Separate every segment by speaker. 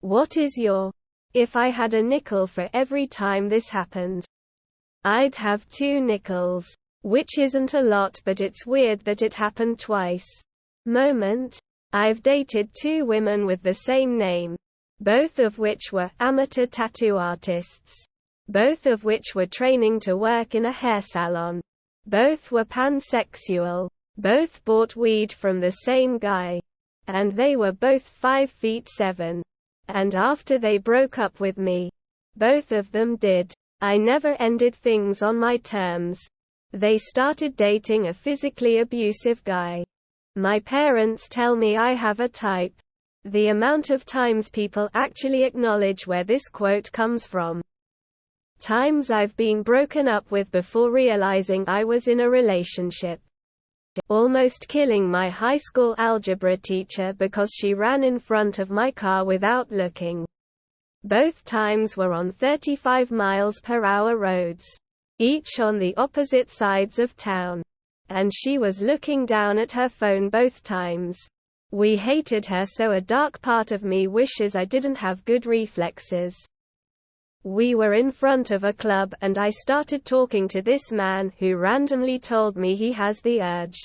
Speaker 1: What is your? If I had a nickel for every time this happened. I'd have 2 nickels. Which isn't a lot, but it's weird that it happened twice. Moment. I've dated 2 women with the same name. Both of which were amateur tattoo artists. Both of which were training to work in a hair salon. Both were pansexual. Both bought weed from the same guy. And they were both 5'7". And after they broke up with me, both of them did. I never ended things on my terms. They started dating a physically abusive guy. My parents tell me I have a type. The amount of times people actually acknowledge where this quote comes from. Times I've been broken up with before realizing I was in a relationship. Almost killing my high school algebra teacher because she ran in front of my car without looking. Both times were on 35 miles per hour roads, each on the opposite sides of town. And she was looking down at her phone both times. We hated her, so a dark part of me wishes I didn't have good reflexes. We were in front of a club and I started talking to this man who randomly told me he has the urge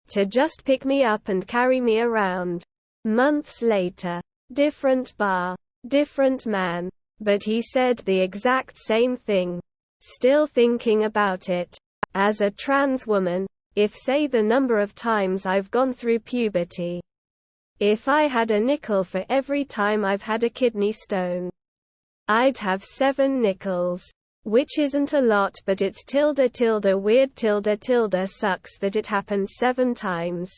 Speaker 1: to just pick me up and carry me around. Months later, different bar, different man, but he said the exact same thing. Still thinking about it. As a trans woman, if say the number of times I've gone through puberty. If I had a nickel for every time I've had a kidney stone, I'd have 7 nickels. Which isn't a lot, but it's weird sucks that it happened 7 times.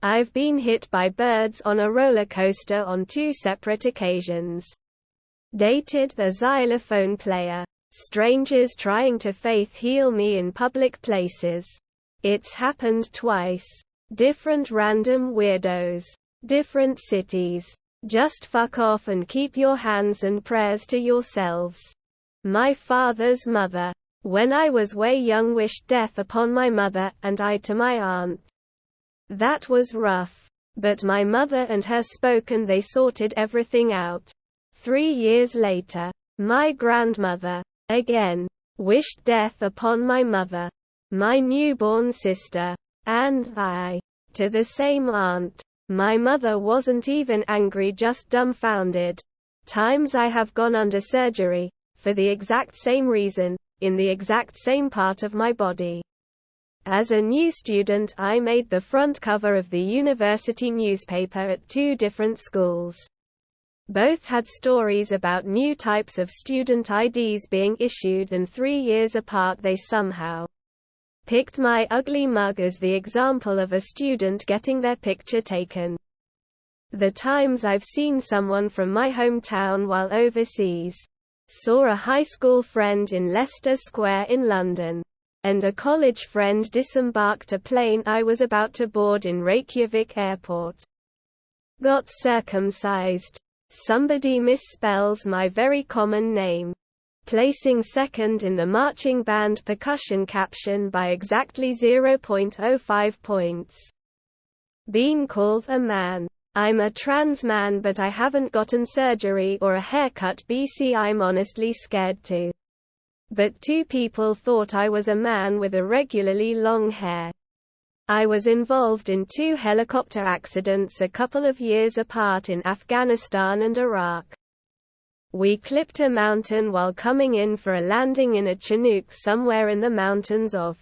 Speaker 1: I've been hit by birds on a roller coaster on 2 separate occasions. Dated a xylophone player. Strangers trying to faith heal me in public places. It's happened twice. Different random weirdos. Different cities. Just fuck off and keep your hands and prayers to yourselves. My father's mother. When I was way young, wished death upon my mother, and I to my aunt. That was rough. But my mother and her spoke and they sorted everything out. 3 years later, my grandmother, again, wished death upon my mother, my newborn sister, and I, to the same aunt. My mother wasn't even angry, just dumbfounded. Times I have gone under surgery, for the exact same reason, in the exact same part of my body. As a new student, I made the front cover of the university newspaper at 2 different schools. Both had stories about new types of student IDs being issued, and 3 years apart they somehow picked my ugly mug as the example of a student getting their picture taken. The times I've seen someone from my hometown while overseas. Saw a high school friend in Leicester Square in London. And a college friend disembarked a plane I was about to board in Reykjavik airport. Got circumcised. Somebody misspells my very common name. Placing second in the marching band percussion caption by exactly 0.05 points. Been called a man. I'm a trans man, but I haven't gotten surgery or a haircut. I'm honestly scared to. But 2 people thought I was a man with irregularly long hair. I was involved in 2 helicopter accidents a couple of years apart in Afghanistan and Iraq. We clipped a mountain while coming in for a landing in a Chinook somewhere in the mountains of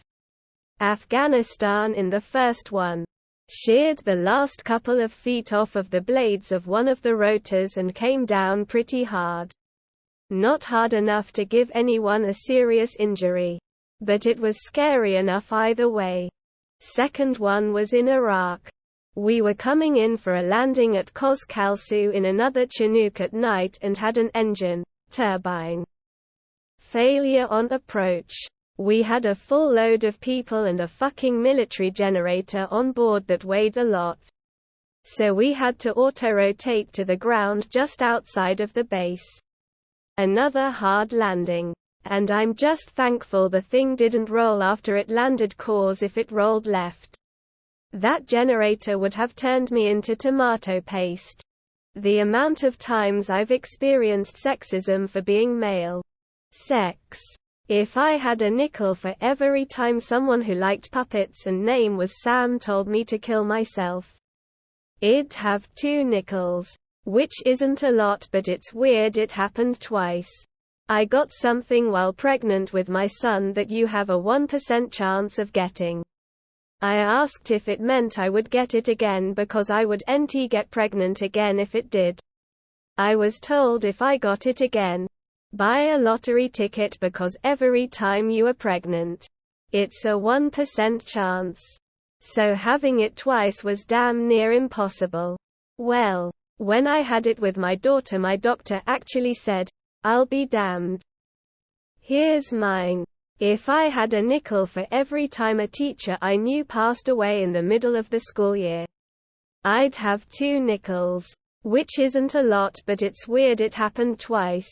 Speaker 1: Afghanistan. In the first one, sheared the last couple of feet off of the blades of one of the rotors and came down pretty hard. Not hard enough to give anyone a serious injury. But it was scary enough either way. Second one was in Iraq. We were coming in for a landing at Kos Kalsu in another Chinook at night and had an engine turbine failure on approach. We had a full load of people and a fucking military generator on board that weighed a lot. So we had to auto-rotate to the ground just outside of the base. Another hard landing. And I'm just thankful the thing didn't roll after it landed, cause if it rolled left, that generator would have turned me into tomato paste. The amount of times I've experienced sexism for being male. Sex. If I had a nickel for every time someone who liked puppets and name was Sam told me to kill myself, I'd have 2 nickels. Which isn't a lot, but it's weird it happened twice. I got something while pregnant with my son that you have a 1% chance of getting. I asked if it meant I would get it again because I would nt get pregnant again if it did. I was told if I got it again, buy a lottery ticket because every time you are pregnant, it's a 1% chance. So having it twice was damn near impossible. Well, when I had it with my daughter, my doctor actually said, I'll be damned. Here's mine. If I had a nickel for every time a teacher I knew passed away in the middle of the school year, I'd have 2 nickels. Which isn't a lot, but it's weird it happened twice.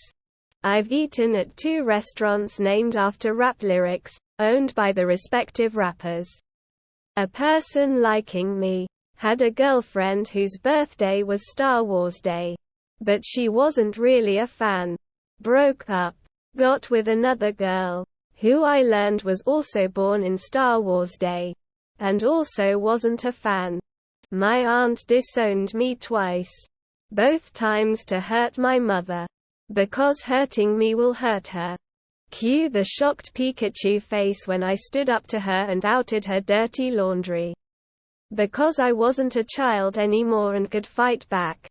Speaker 1: I've eaten at 2 restaurants named after rap lyrics, owned by the respective rappers. A person liking me had a girlfriend whose birthday was Star Wars Day, but she wasn't really a fan. Broke up. Got with another girl, who I learned was also born in Star Wars Day, and also wasn't a fan. My aunt disowned me twice. Both times to hurt my mother. Because hurting me will hurt her. Cue the shocked Pikachu face when I stood up to her and outed her dirty laundry. Because I wasn't a child anymore and could fight back.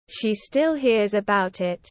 Speaker 1: She still hears about it.